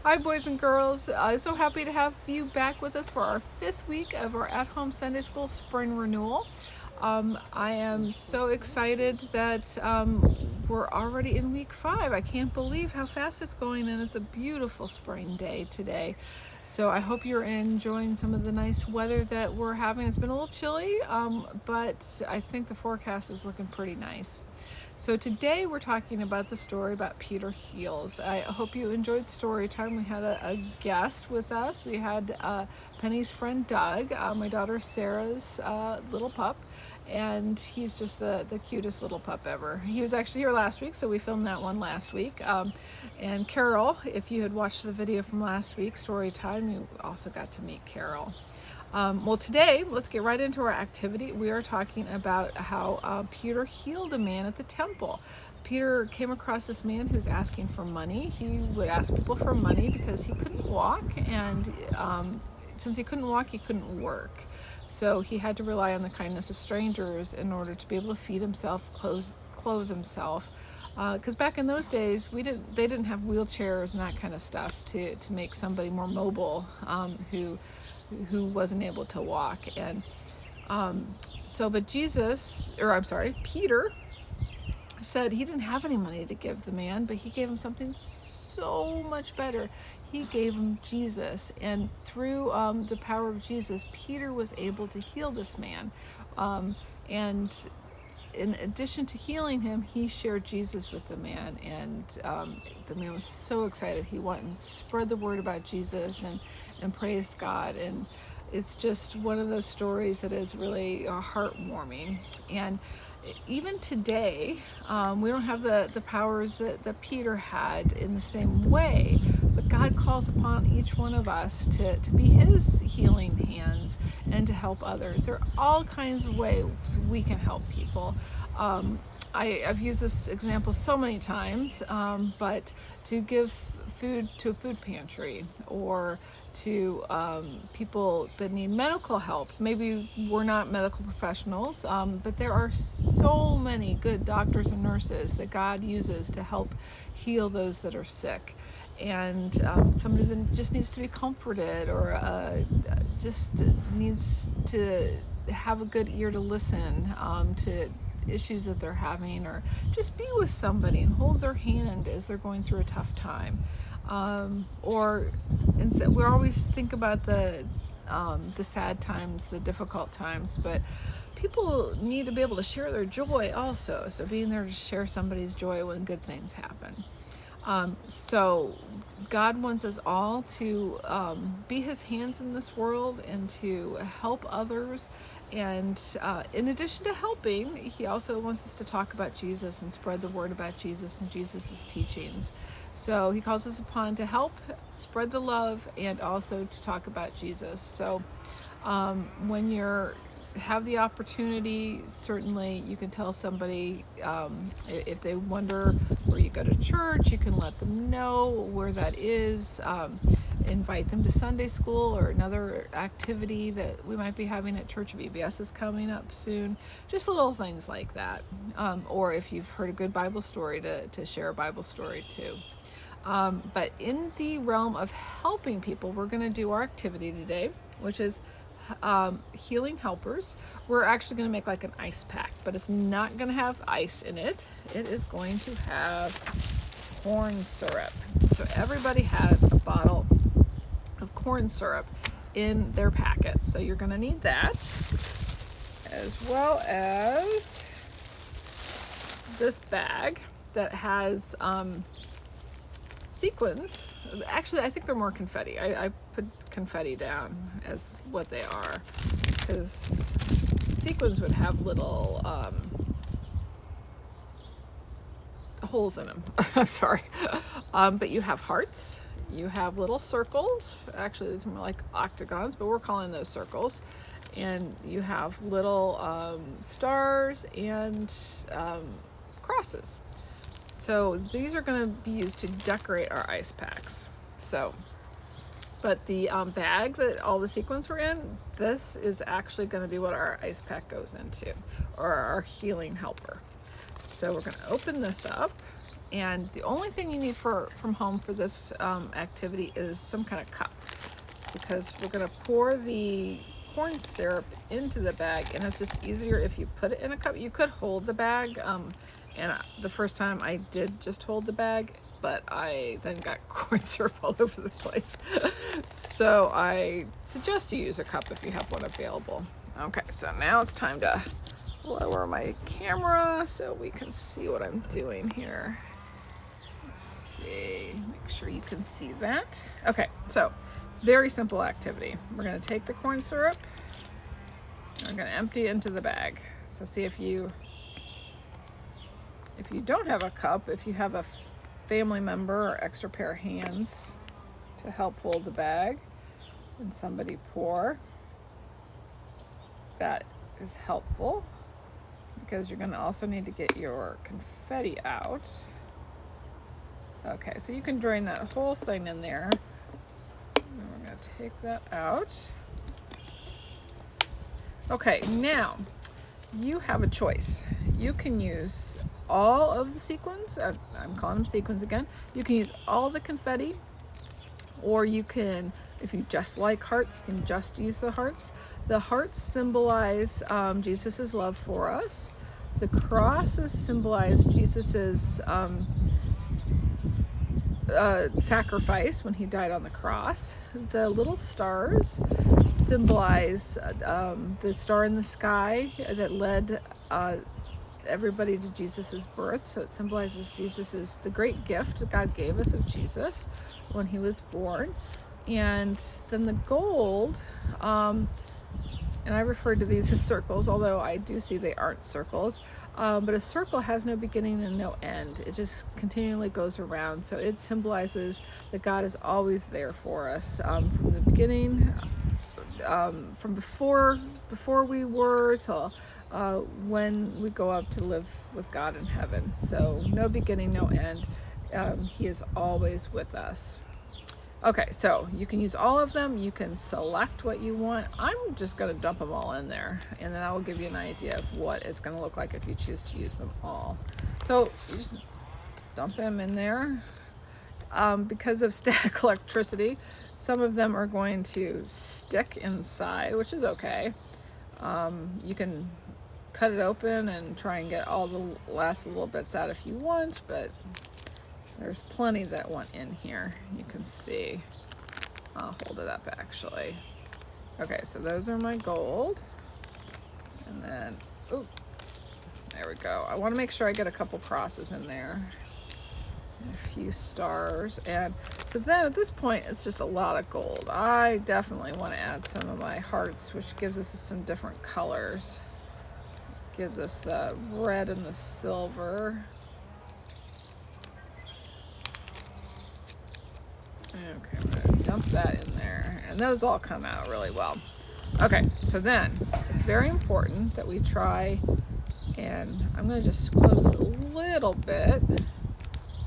Hi, boys and girls. So happy to have you back with us for our fifth week of our at home Sunday School Spring Renewal. I am so excited that we're already in week five. I can't believe how fast it's going, and it's a beautiful spring day today. So I hope you're enjoying some of the nice weather that we're having. It's been a little chilly, but I think the forecast is looking pretty nice. So today we're talking about the story about Peter Heals. I hope you enjoyed story time. We had a guest with us. We had Penny's friend Doug, my daughter Sarah's little pup, and he's just the cutest little pup ever. He was actually here last week, so we filmed that one last week. And Carol, if you had watched the video from last week, story time, you also got to meet Carol. Well, today, let's get right into our activity. We are talking about how Peter healed a man at the temple. Peter came across this man who's asking for money. He would ask people for money because he couldn't walk, and since he couldn't walk, he couldn't work. So he had to rely on the kindness of strangers in order to be able to feed himself, clothe himself. Because back in those days, they didn't have wheelchairs and that kind of stuff to make somebody more mobile who wasn't able to walk. And but Peter said he didn't have any money to give the man, but he gave him something so much better. He gave him Jesus, and through the power of Jesus, Peter was able to heal this man. And in addition to healing him, he shared Jesus with the man, and the man was so excited. He went and spread the word about Jesus and praised God. And it's just one of those stories that is really heartwarming. And even today, we don't have the powers that Peter had in the same way, but God calls upon each one of us to be his healing hands and to help others. There are all kinds of ways we can help people. I've used this example so many times, but to give food to a food pantry, or to people that need medical help. Maybe we're not medical professionals, but there are so many good doctors and nurses that God uses to help heal those that are sick. And somebody that just needs to be comforted, or just needs to have a good ear to listen to issues that they're having, or just be with somebody and hold their hand as they're going through a tough time. We always think about the sad times, the difficult times, but people need to be able to share their joy also. So being there to share somebody's joy when good things happen. So God wants us all to be his hands in this world and to help others. And in addition to helping, he also wants us to talk about Jesus and spread the word about Jesus and Jesus' teachings. So he calls us upon to help spread the love and also to talk about Jesus. So when you have the opportunity, certainly you can tell somebody, if they wonder where you go to church, you can let them know where that is. Invite them to Sunday school or another activity that we might be having at Church of EBS is coming up soon. Just little things like that. Or if you've heard a good Bible story, to share a Bible story too. But in the realm of helping people, we're going to do our activity today, which is healing helpers. We're actually going to make like an ice pack, but it's not going to have ice in it. It is going to have corn syrup. So everybody has a bottle of corn syrup in their packets. So you're going to need that, as well as this bag that has sequins. Actually, I think they're more confetti. I put confetti down as what they are, because sequins would have little holes in them. I'm sorry. But you have hearts, you have little circles. Actually, it's more like octagons, but we're calling those circles. And you have little stars and crosses. So these are going to be used to decorate our ice packs. But the bag that all the sequins were in, this is actually going to be what our ice pack goes into, or our healing helper. So we're going to open this up, And the only thing you need from home for this activity is some kind of cup, because we're going to pour the corn syrup into the bag, and it's just easier if you put it in a cup. You could hold the bag, and the first time I did just hold the bag, but I then got corn syrup all over the place. So I suggest you use a cup if you have one available. Okay, so now it's time to lower my camera so we can see what I'm doing here. Let's see, make sure you can see that. Okay, so very simple activity. We're going to take the corn syrup and we're going to empty it into the bag. So see, if you don't have a cup, if you have a family member or extra pair of hands to help hold the bag and somebody pour, that is helpful, because you're going to also need to get your confetti out. Okay, so you can drain that whole thing in there. We're going to take that out. Okay, now you have a choice. You can use all of the sequins. I'm calling them sequins again. You can use all the confetti, or you can, if you just like hearts, you can just use the hearts. The hearts symbolize Jesus's love for us. The crosses symbolize Jesus's sacrifice when he died on the cross. The little stars symbolize the star in the sky that led everybody to Jesus's birth. So it symbolizes Jesus's, the great gift that God gave us of Jesus when he was born. And then the gold, and I refer to these as circles, although I do see they aren't circles. But a circle has no beginning and no end. It just continually goes around. So it symbolizes that God is always there for us, from the beginning, from before we were, till when we go up to live with God in heaven. So no beginning, no end. He is always with us. Okay, so you can use all of them. You can select what you want. I'm just going to dump them all in there, and then I will give you an idea of what it's going to look like if you choose to use them all. So you just dump them in there. Because of static electricity, some of them are going to stick inside, which is okay. You can cut it open and try and get all the last little bits out if you want, but there's plenty that went in here. You can see. I'll hold it up actually. Okay, so those are my gold. And then, oh, there we go. I want to make sure I get a couple crosses in there. And a few stars. And so then at this point, it's just a lot of gold. I definitely want to add some of my hearts, which gives us some different colors. Gives us the red and the silver. Okay, I'm going to dump that in there, and those all come out really well. Okay, so then it's very important that we try, and I'm going to just close a little bit,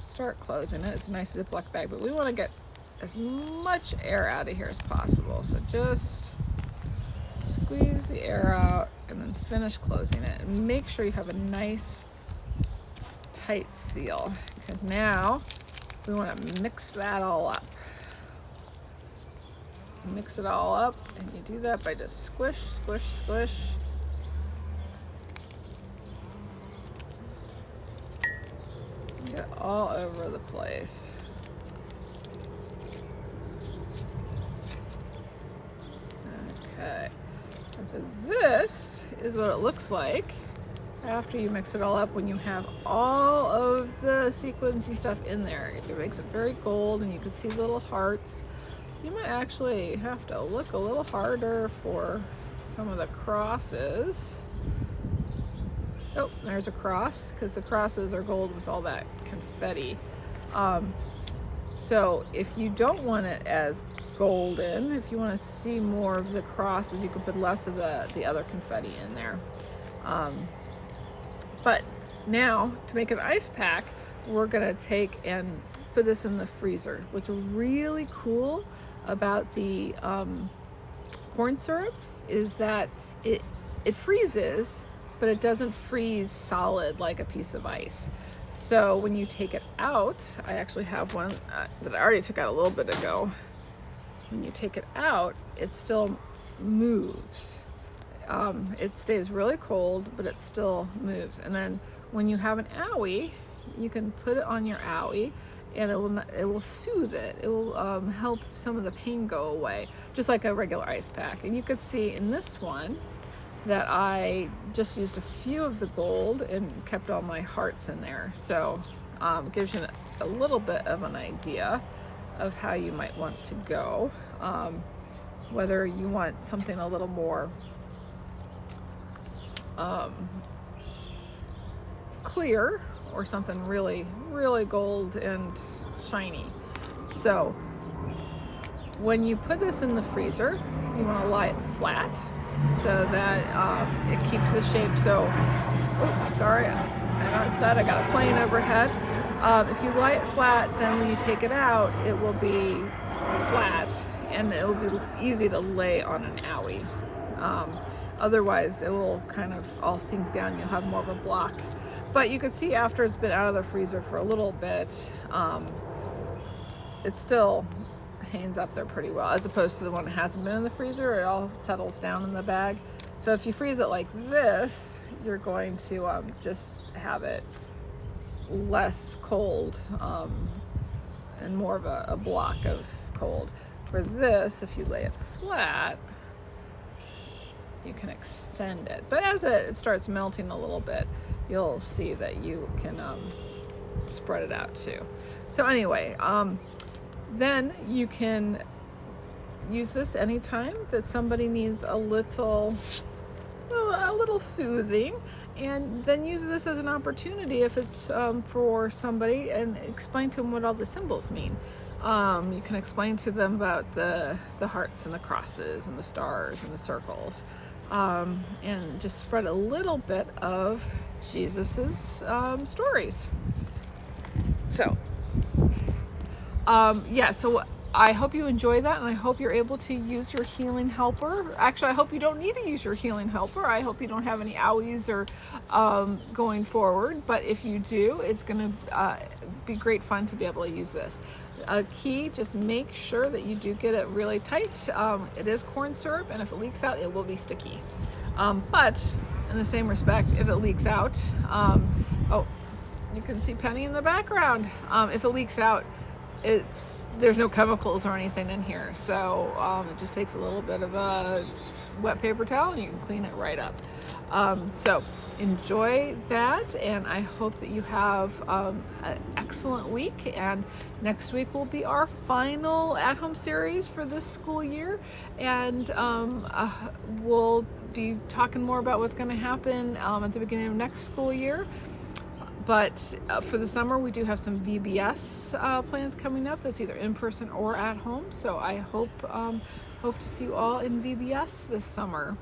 start closing it. It's a nice Ziploc bag, but we want to get as much air out of here as possible. So just squeeze the air out and then finish closing it, and make sure you have a nice tight seal, because now we want to mix that all up. Mix it all up, and you do that by just squish, squish, squish. Get it all over the place. Okay, and so this is what it looks like after you mix it all up, when you have all of the sequencey stuff in there. It makes it very gold, and you can see little hearts. You might actually have to look a little harder for some of the crosses. Oh, there's a cross, because the crosses are gold with all that confetti. So if you don't want it as golden, if you want to see more of the crosses, you can put less of the other confetti in there. But now, to make an ice pack, we're going to take and put this in the freezer. What's really cool about the corn syrup is that it freezes, but it doesn't freeze solid like a piece of ice. So when you take it out, I actually have one that I already took out a little bit ago. When you take it out, it still moves. It stays really cold, but it still moves. And then when you have an owie, you can put it on your owie, and it will soothe it. It will help some of the pain go away, just like a regular ice pack. And you could see in this one that I just used a few of the gold and kept all my hearts in there. So it gives you a little bit of an idea of how you might want to go. Whether you want something a little more clear or something really, really gold and shiny. So when you put this in the freezer, you want to lie it flat so that it keeps the shape. So, sorry, I'm outside, I got a plane overhead. If you lie it flat, then when you take it out, it will be flat and it will be easy to lay on an owie. Otherwise, it will kind of all sink down. You'll have more of a block. But you can see after it's been out of the freezer for a little bit, it still hangs up there pretty well, as opposed to the one that hasn't been in the freezer. It all settles down in the bag. So if you freeze it like this, you're going to just have it less cold and more of a block of cold. For this, if you lay it flat, you can extend it. But as it starts melting a little bit, you'll see that you can spread it out too. So anyway, then you can use this anytime that somebody needs a little soothing, and then use this as an opportunity if it's for somebody, and explain to them what all the symbols mean. You can explain to them about the hearts and the crosses and the stars and the circles, and just spread a little bit of Jesus's stories. So so I hope you enjoy that, and I hope you're able to use your healing helper. Actually, I hope you don't need to use your healing helper. I hope you don't have any owies or going forward, but if you do, it's going to be great fun to be able to use this. A key, just make sure that you do get it really tight. It is corn syrup, and if it leaks out, it will be sticky. But in the same respect, if it leaks out, you can see Penny in the background. If it leaks out, there's no chemicals or anything in here, so it just takes a little bit of a wet paper towel and you can clean it right up. So enjoy that, and I hope that you have an excellent week. And next week will be our final at-home series for this school year, and we'll be talking more about what's going to happen at the beginning of next school year. But for the summer, we do have some VBS plans coming up. That's either in person or at home. So I hope to see you all in VBS this summer.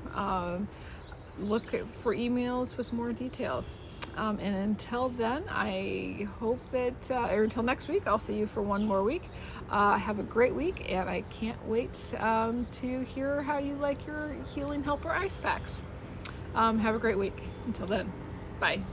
Look for emails with more details. And until then, I hope that, or until next week, I'll see you for one more week. Have a great week, and I can't wait to hear how you like your Healing Helper ice packs. Have a great week. Until then, bye.